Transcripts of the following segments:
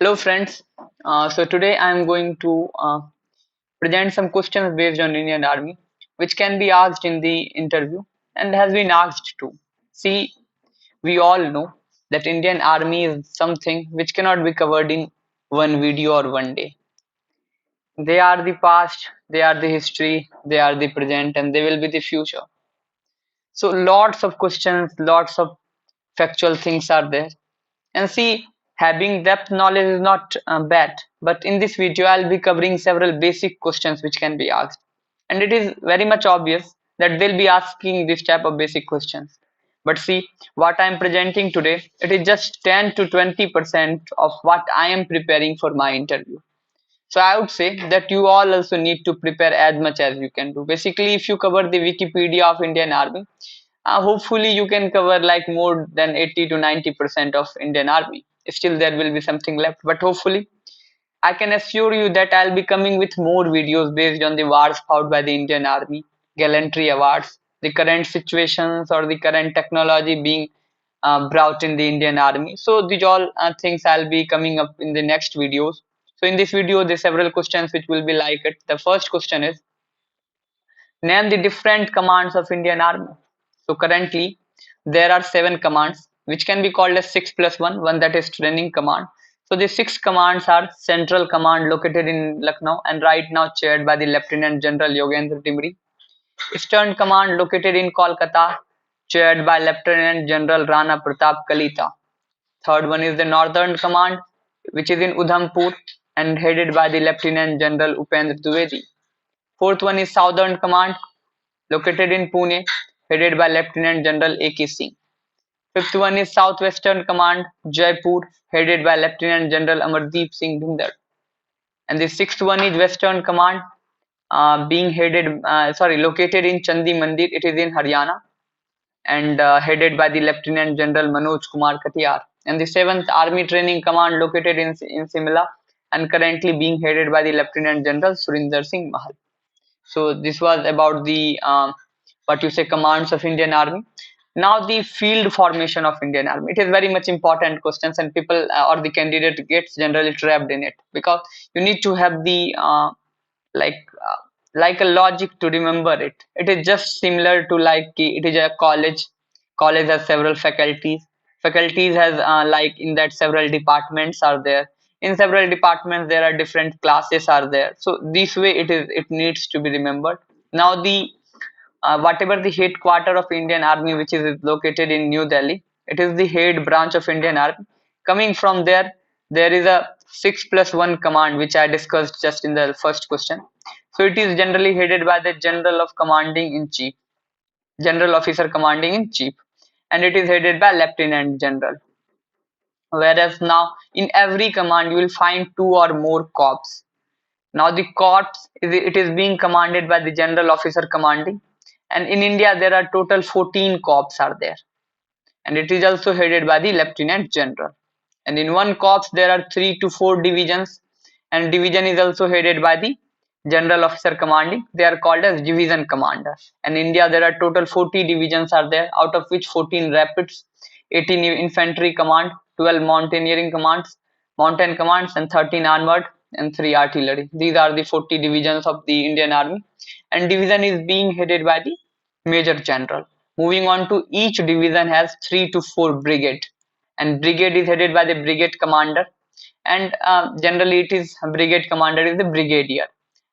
Hello friends. So today I am going to present some questions based on Indian Army, which can be asked in the interview and has been asked too. See, we all know that Indian Army is something which cannot be covered in one video or one day. They are the past, they are the history, they are the present, and they will be the future. So lots of questions, lots of factual things are there. And see, having depth knowledge is not bad, but in this video I'll be covering several basic questions which can be asked. And it is very much obvious that they'll be asking this type of basic questions. But see, what I'm presenting today, it is just 10 to 20% of what I am preparing for my interview. So I would say that you all also need to prepare as much as you can do. Basically, if you cover the Wikipedia of Indian Army, hopefully you can cover like more than 80 to 90% of Indian Army. Still there will be something left, but hopefully I can assure you that I'll be coming with more videos based on the wars fought by the Indian Army, gallantry awards, the current situations or the current technology being brought in the Indian Army. So these all things I'll be coming up in the next videos. So in this video, there are several questions which will be like it. The first question is, name the different commands of Indian Army. So currently there are 7 commands which can be called as 6+1, one that is training command. So the 6 commands are Central Command located in Lucknow and right now chaired by the Lieutenant General Yogendra Timri. Eastern Command located in Kolkata, chaired by Lieutenant General Rana Pratap Kalita. Third one is the Northern Command, which is in Udhampur and headed by the Lieutenant General Upendra Dwivedi. Fourth one is Southern Command, located in Pune, headed by Lieutenant General A.K. Singh. Fifth one is Southwestern Command, Jaipur, headed by Lieutenant General Amardeep Singh Bhindar. And the sixth one is Western Command, located in Chandi Mandir. It is in Haryana and headed by the Lieutenant General Manoj Kumar Katiyar. And the seventh Army Training Command, located in Simla and currently being headed by the Lieutenant General Surinder Singh Mahal. So this was about the what you say commands of Indian Army. Now the field formation of Indian Army. It is very much important questions, and people or the candidate gets generally trapped in it because you need to have the like uh, like a logic to remember it. It is just similar to like it is a college. College has several faculties. Faculties has like in that several departments are there. In several departments there are different classes are there. So this way it needs to be remembered. Now the whatever the headquarter of Indian Army, which is located in New Delhi, it is the head branch of Indian Army. Coming from there, there is a 6+1 command, which I discussed just in the first question. So it is generally headed by the General of Commanding in Chief, General Officer Commanding in Chief, and it is headed by Lieutenant General. Whereas now in every command you will find 2 or more corps. Now the corps it is being commanded by the general officer commanding, and in India there are total 14 corps are there, and it is also headed by the lieutenant general. And in one corps there are 3 to 4 divisions, and division is also headed by the general officer commanding. They are called as division commanders. And in India there are total 40 divisions are there, out of which 14 rapids, 18 infantry command, 12 mountaineering commands, mountain commands, and 13 armored and 3 artillery. These are the 40 divisions of the Indian Army, and division is being headed by the major general. Moving on to each division has 3 to 4 brigade, and brigade is headed by the brigade commander, and generally it is brigade commander is the brigadier,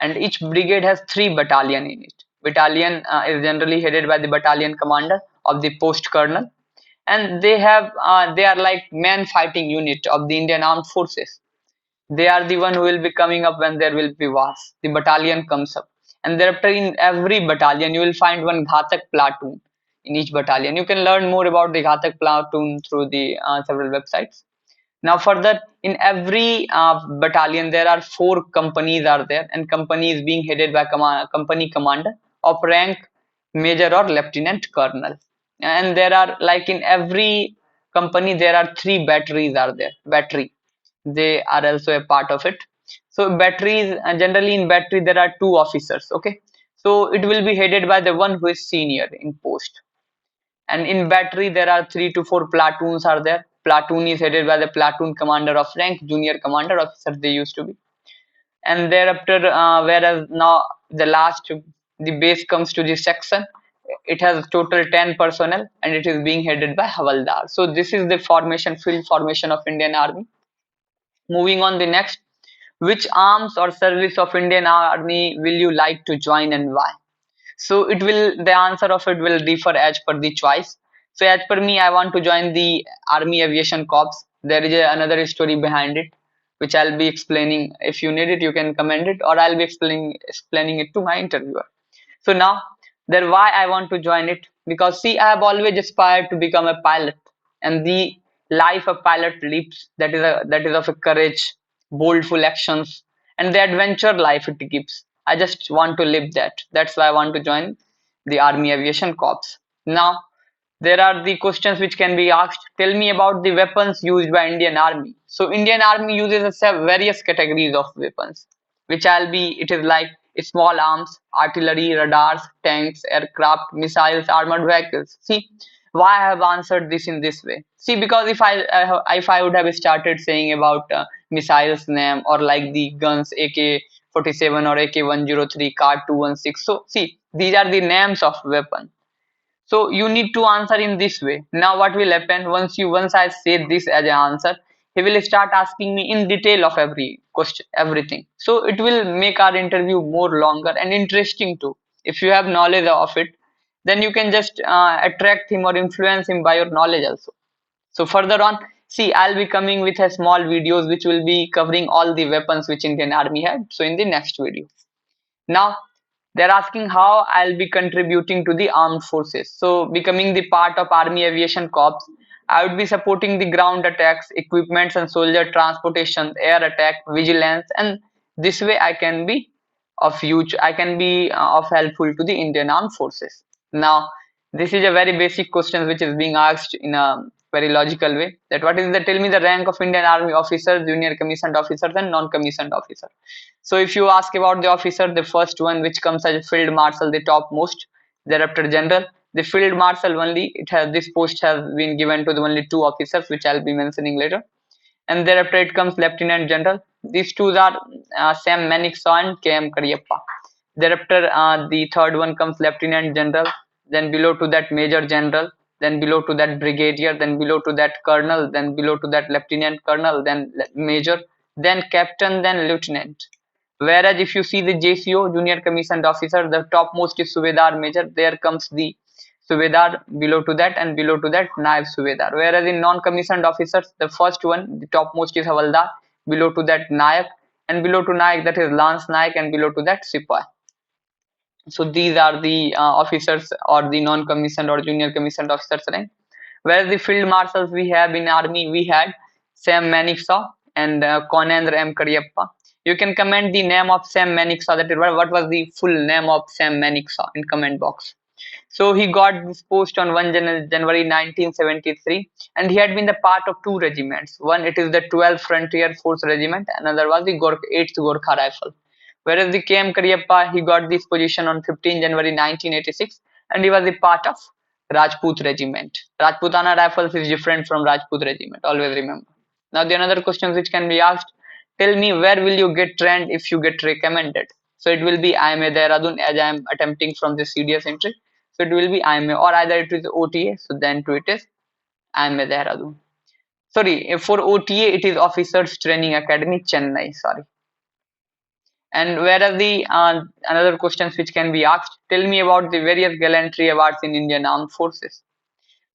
and each brigade has 3 battalion in it. Battalion is generally headed by the battalion commander of the post colonel, and they are like man fighting unit of the Indian armed forces. They are the one who will be coming up when there will be wars. The battalion comes up, and thereafter in every battalion you will find one Ghatak platoon in each battalion. You can learn more about the Ghatak platoon through the several websites. Now further, in every battalion there are 4 companies are there, and company is being headed by company commander of rank major or lieutenant colonel. And there are like in every company there are 3 batteries are there. Battery, they are also a part of it. So batteries, generally in battery there are 2 officers. Okay, so it will be headed by the one who is senior in post. And in battery there are 3 to 4 platoons are there, platoon is headed by the platoon commander of rank, junior commander officer they used to be. And thereafter, whereas now the last, the base comes to the section. It has total 10 personnel and it is being headed by Havaldar. So this is the formation, field formation of Indian Army. Moving on the next, which arms or service of Indian Army will you like to join and why? So it will, the answer of it will differ as per the choice. So as per me, I want to join the Army Aviation Corps. There is another story behind it, which I'll be explaining. If you need it, you can comment it, or I'll be explaining it to my interviewer. So now, then why I want to join it? Because see, I have always aspired to become a pilot, and the life a pilot lives, that is of a courage, boldful actions, and the adventure life it gives. I just want to live that. That's why I want to join the Army Aviation Corps. Now, there are the questions which can be asked. Tell me about the weapons used by Indian Army. So Indian Army uses various categories of weapons, which I'll be. It is like small arms, artillery, radars, tanks, aircraft, missiles, armored vehicles. See why I have answered this in this way. See, because if I would have started saying about missiles name or like the guns AK-47 or AK-103, Card 216. So see, these are the names of weapon. So you need to answer in this way. Now what will happen once I say this as an answer, he will start asking me in detail of every question, everything. So it will make our interview more longer and interesting too. If you have knowledge of it, then you can just attract him or influence him by your knowledge also. So further on, see, I'll be coming with a small videos which will be covering all the weapons which Indian Army had. So in the next video. Now they're asking how I'll be contributing to the armed forces. So becoming the part of Army Aviation Corps, I would be supporting the ground attacks, equipments and soldier transportation, air attack, vigilance, and this way I can be of huge, I can be of helpful to the Indian armed forces. Now, this is a very basic question which is being asked in a very logical way. That what is the, tell me the rank of Indian Army officers, junior commissioned officers, and non-commissioned officers. So if you ask about the officer, the first one which comes as field marshal, the topmost, thereafter general. The field marshal only, it has, this post has been given to the only two officers which I'll be mentioning later. And thereafter it comes lieutenant general. These two are Sam Maniksaw and KM Kariappa. Thereafter the third one comes lieutenant general, then below to that major general, then below to that brigadier, then below to that colonel, then below to that lieutenant colonel, then major, then captain, then lieutenant. Whereas if you see the JCO, junior commissioned officer, the topmost is Subedar Major. There comes the Subedar below to that, and below to that Naib Subedar. Whereas in non-commissioned officers, the first one, the topmost is Havaldar, below to that Nayak, and below to Nayak that is Lance Nayak, and below to that Sipai. So these are the officers or the non-commissioned or junior commissioned officers rank. Whereas the field marshals we have in army, we had Sam Maniksaw and Conandra M. Kariappa. You can comment the name of Sam Maniksaw. That is what was the full name of Sam Maniksaw in comment box. So he got this post on 1 January 1973, and he had been the part of two regiments. One, it is the 12th Frontier Force Regiment, another was the 8th Gorkha Rifle. Whereas the KM Kariappa, he got this position on 15 January 1986, and he was the part of Rajput Regiment. Rajputana Rifles is different from Rajput Regiment, always remember. Now the another question which can be asked, tell me where will you get trained if you get recommended? So it will be IMA Dehradun, as I am attempting from the CDS entry. So it will be IMA, or either it is OTA, so then to it is IMA Dehradun. Sorry, for OTA it is Officers Training Academy, Chennai, sorry. And whereas the another questions which can be asked, tell me about the various gallantry awards in Indian Armed Forces.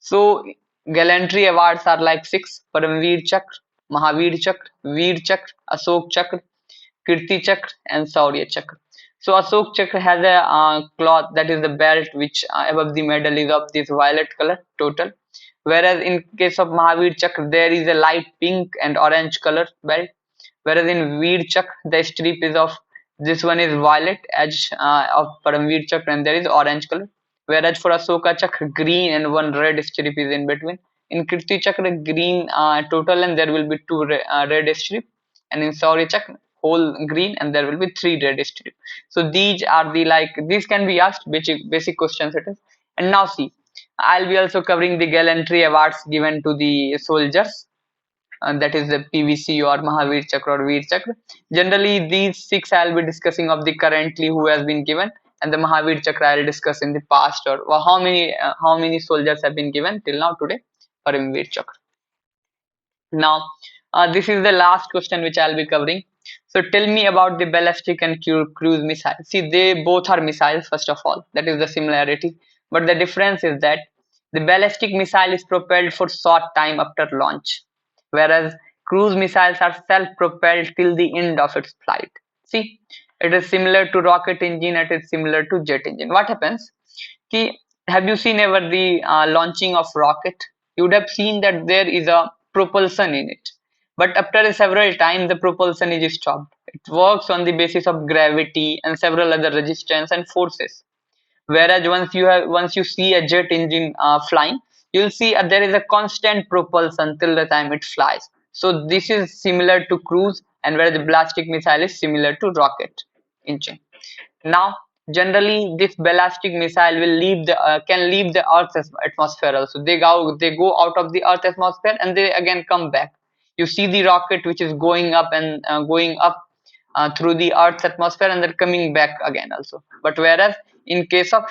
So gallantry awards are like six: Paramveer Chakra, Mahavir Chakra, Veer Chakra, Ashok Chakra, Kirti Chakra, and Saurya Chakra. So Ashok Chakra has a cloth, that is the belt, which above the medal is of this violet color total. Whereas in case of Mahavir Chakra, there is a light pink and orange color belt. Whereas in Veer Chakra, the strip is of, this one is violet edge of Paramveer Chakra, and there is orange color. Whereas for Ashoka Chakra, green and one red strip is in between. In Kirti Chakra, green total, and there will be two red strip. And in Saurya Chakra, whole green, and there will be three red strip. So these are the, like, these can be asked basic questions it is. And now see, I'll be also covering the gallantry awards given to the soldiers, that is the PVC or Mahavir Chakra or Veer Chakra. Generally, these six I'll be discussing of the currently who has been given, and the Mahavir Chakra I'll discuss in the past, or how many soldiers have been given till now today for Veer Chakra. Now, this is the last question which I'll be covering. So, tell me about the ballistic and cruise missile. See, they both are missiles, first of all. That is the similarity. But the difference is that the ballistic missile is propelled for short time after launch, whereas cruise missiles are self-propelled till the end of its flight. See, it is similar to rocket engine. It is similar to jet engine. What happens? Ki, have you seen ever the launching of rocket? You would have seen that there is a propulsion in it, but after several times the propulsion is stopped. It works on the basis of gravity and several other resistance and forces. Whereas once you see a jet engine flying, you'll see there is a constant propulsion till the time it flies. So this is similar to cruise, and whereas the ballistic missile is similar to rocket engine. Now, generally, this ballistic missile will leave the can leave the Earth's atmosphere also. They go out of the Earth atmosphere and they again come back. You see the rocket which is going up and going up through the Earth's atmosphere and then coming back again also. But whereas in case of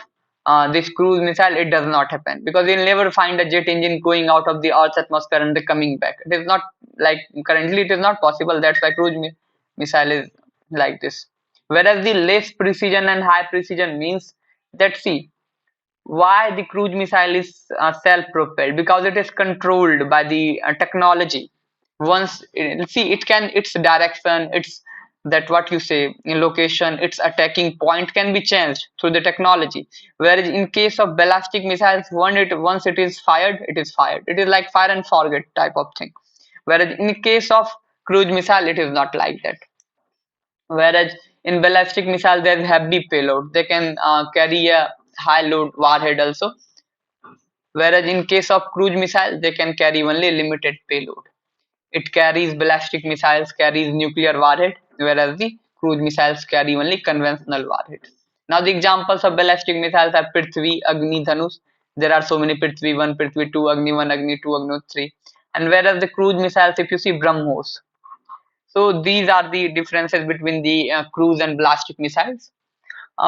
this cruise missile, it does not happen because you'll never find a jet engine going out of the Earth's atmosphere and then coming back. It is not like currently it is not possible. That's why missile is like this. Whereas the less precision and high precision means that, see, why the cruise missile is self-propelled, because it is controlled by the technology. Once see, it can, its direction, its, that what you say, in location, its attacking point can be changed through the technology. Whereas in case of ballistic missiles, once it is fired, it is fired. It is like fire and forget type of thing. Whereas in case of cruise missile, it is not like that. Whereas in ballistic missile, there's heavy payload. They can carry a high load warhead also. Whereas in case of cruise missile, they can carry only limited payload. It carries ballistic missiles, carries nuclear warhead, whereas the cruise missiles carry only conventional warhead. Now the examples of ballistic missiles are Prithvi, Agni, Dhanush. There are so many Prithvi 1, Prithvi 2, Agni 1, Agni 2, Agni 3. And whereas the cruise missiles, if you see BrahMos, so these are the differences between the cruise and ballistic missiles.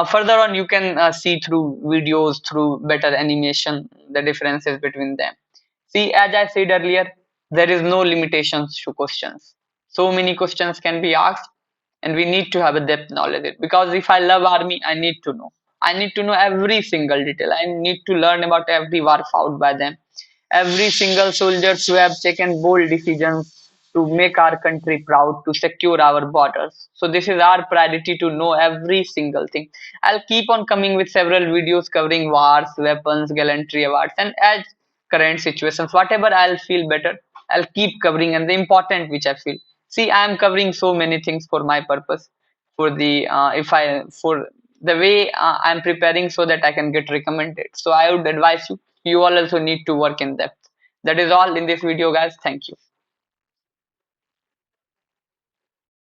Further on, you can see through videos, through better animation, the differences between them. See, as I said earlier, there is no limitations to questions. So many questions can be asked, and we need to have a depth knowledge. Because if I love army, I need to know. I need to know every single detail. I need to learn about every war fought by them. Every single soldiers who have taken bold decisions to make our country proud, to secure our borders. So this is our priority to know every single thing. I'll keep on coming with several videos covering wars, weapons, gallantry awards, and as current situations, whatever I'll feel better, I'll keep covering, and the important which I feel. See, I am covering so many things for my purpose, for the if I for the way I'm preparing so that I can get recommended. So I would advise you, you all also need to work in depth. That is all in this video, guys. Thank you.